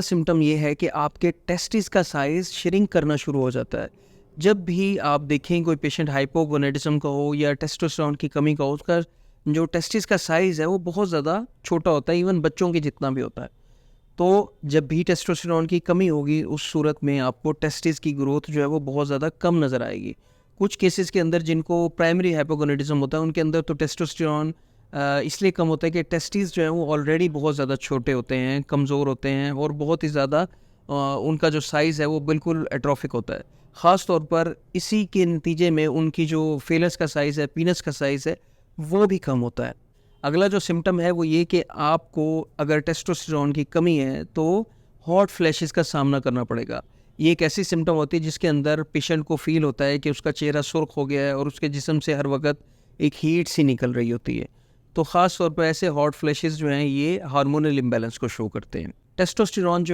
Symptom یہ ہے کہ آپ کے ٹیسٹس کا سائز شرنک کرنا شروع ہو جاتا ہے. جب بھی آپ دیکھیں کوئی پیشنٹ ہائپوگونیڈزم کا ہو یا ٹیسٹوسٹیرون کی کمی کا ہو، اس کا جو ٹیسٹس کا سائز ہے وہ بہت زیادہ چھوٹا ہوتا ہے، ایون بچوں کے جتنا بھی ہوتا ہے. تو جب بھی ٹیسٹوسٹیرون کی کمی ہوگی اس صورت میں آپ کو ٹیسٹس کی گروتھ جو ہے وہ بہت زیادہ کم نظر آئے گی. کچھ کیسز کے اندر جن کو پرائمری ہائپوگونیڈزم ہوتا ہے ان کے اندر تو ٹیسٹوسٹیرون اس لیے کم ہوتا ہے کہ ٹیسٹس جو ہیں وہ آلریڈی بہت زیادہ چھوٹے ہوتے ہیں، کمزور ہوتے ہیں، اور بہت ہی زیادہ ان کا جو سائز ہے وہ بالکل ایٹروفک ہوتا ہے. خاص طور پر اسی کے نتیجے میں ان کی جو فیلس کا سائز ہے، پینس کا سائز ہے، وہ بھی کم ہوتا ہے. اگلا جو سمٹم ہے وہ یہ کہ آپ کو اگر ٹیسٹوسٹیرون کی کمی ہے تو ہاٹ فلیشز کا سامنا کرنا پڑے گا. یہ ایک ایسی سمٹم ہوتی ہے جس کے اندر پیشنٹ کو فیل ہوتا ہے کہ اس کا چہرہ سرخ ہو گیا ہے اور اس کے جسم سے ہر وقت ایک ہیٹ سی نکل رہی ہوتی ہے. تو خاص طور پر ایسے ہاٹ فلیشز جو ہیں یہ ہارمونل امبیلنس کو شو کرتے ہیں. ٹیسٹوسٹیرون جو